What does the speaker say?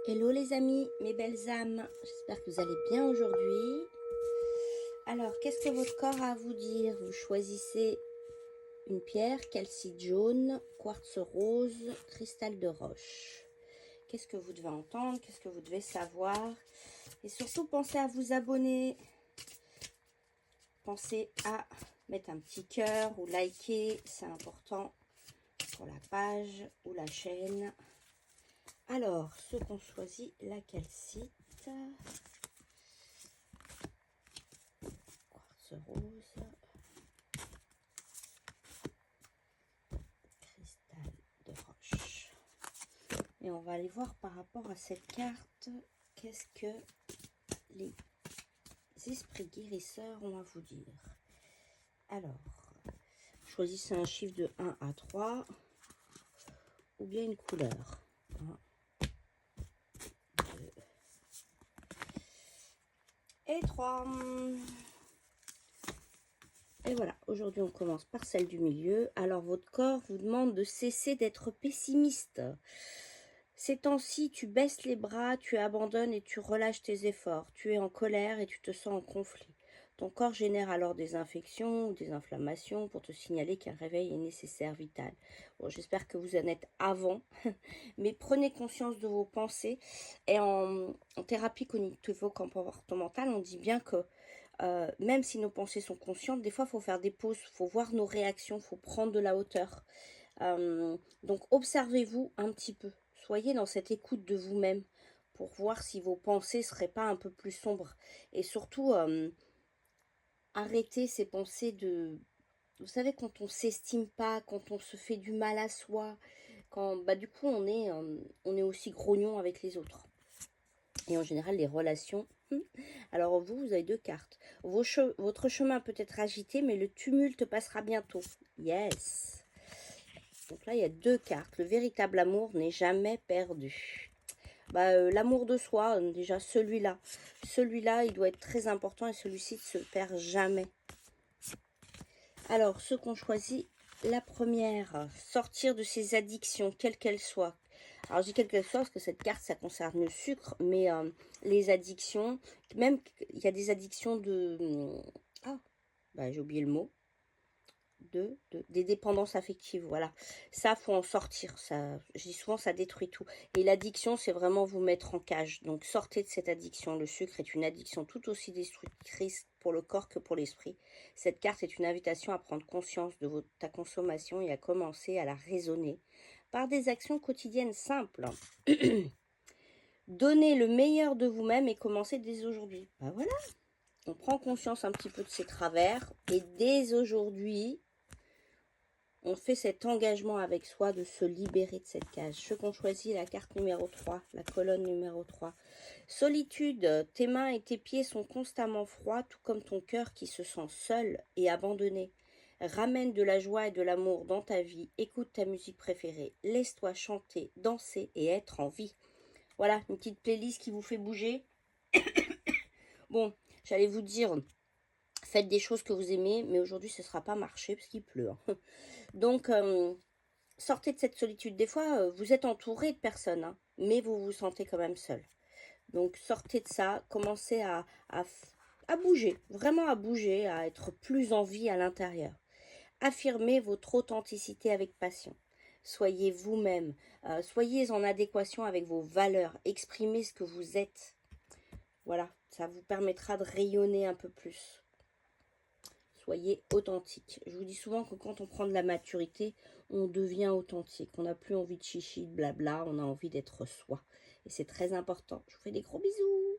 Hello les amis, mes belles âmes, j'espère que vous allez bien aujourd'hui. Alors, qu'est-ce que votre corps a à vous dire? Vous choisissez une pierre, calcite jaune, quartz rose, cristal de roche. Qu'est-ce que vous devez entendre? Qu'est-ce que vous devez savoir? Et surtout, pensez à vous abonner. Pensez à mettre un petit cœur ou liker, c'est important pour la page ou la chaîne. Alors, ceux qu'on choisit, la calcite, quartz rose, cristal de roche. Et on va aller voir par rapport à cette carte, qu'est-ce que les esprits guérisseurs ont à vous dire. Alors, choisissez un chiffre de 1 à 3 ou bien une couleur. 1, 2 et 3. Et voilà, aujourd'hui on commence par celle du milieu. Alors votre corps vous demande de cesser d'être pessimiste. Ces temps-ci, tu baisses les bras, tu abandonnes et tu relâches tes efforts. Tu es en colère et tu te sens en conflit. Ton corps génère alors des infections ou des inflammations pour te signaler qu'un réveil est nécessaire, vital. Bon, j'espère que vous en êtes avant, mais prenez conscience de vos pensées. Et en thérapie cognitivo-comportementale, on dit bien que même si nos pensées sont conscientes, des fois, il faut faire des pauses, il faut voir nos réactions, il faut prendre de la hauteur. Donc, observez-vous un petit peu. Soyez dans cette écoute de vous-même pour voir si vos pensées ne seraient pas un peu plus sombres. Et surtout, arrêtez ces pensées de... Vous savez, quand on ne s'estime pas, quand on se fait du mal à soi, quand du coup, on est aussi grognon avec les autres. Et en général, les relations... Alors vous avez deux cartes. Votre chemin peut être agité, mais le tumulte passera bientôt. Yes. Donc là, il y a deux cartes. Le véritable amour n'est jamais perdu. L'amour de soi, déjà celui-là. Celui-là, il doit être très important et celui-ci ne se perd jamais. Alors, ceux qu'on choisit, la première, sortir de ses addictions, quelles qu'elles soient. Alors, je dis quelles qu'elles soient parce que cette carte, ça concerne le sucre, mais les addictions, même il y a des addictions de... j'ai oublié le mot. Des dépendances affectives, voilà. Ça, faut en sortir. Ça, je dis souvent, ça détruit tout. Et l'addiction, c'est vraiment vous mettre en cage. Donc, sortez de cette addiction. Le sucre est une addiction tout aussi destructrice pour le corps que pour l'esprit. Cette carte est une invitation à prendre conscience de ta consommation et à commencer à la raisonner par des actions quotidiennes simples. Donnez le meilleur de vous-même et commencez dès aujourd'hui. Voilà. On prend conscience un petit peu de ses travers et dès aujourd'hui, on fait cet engagement avec soi de se libérer de cette cage. Ceux qu'on choisit, la carte numéro 3, la colonne numéro 3. Solitude, tes mains et tes pieds sont constamment froids, tout comme ton cœur qui se sent seul et abandonné. Ramène de la joie et de l'amour dans ta vie, écoute ta musique préférée, laisse-toi chanter, danser et être en vie. Voilà, une petite playlist qui vous fait bouger. Bon, j'allais vous dire... Faites des choses que vous aimez, mais aujourd'hui, ce ne sera pas marché parce qu'il pleut. Donc, sortez de cette solitude. Des fois, vous êtes entouré de personnes, hein, mais vous vous sentez quand même seul. Donc, sortez de ça. Commencez à bouger, vraiment à bouger, à être plus en vie à l'intérieur. Affirmez votre authenticité avec passion. Soyez vous-même. Soyez en adéquation avec vos valeurs. Exprimez ce que vous êtes. Voilà, ça vous permettra de rayonner un peu plus. Soyez authentique. Je vous dis souvent que quand on prend de la maturité, on devient authentique. On n'a plus envie de chichi, de blabla, on a envie d'être soi. Et c'est très important. Je vous fais des gros bisous.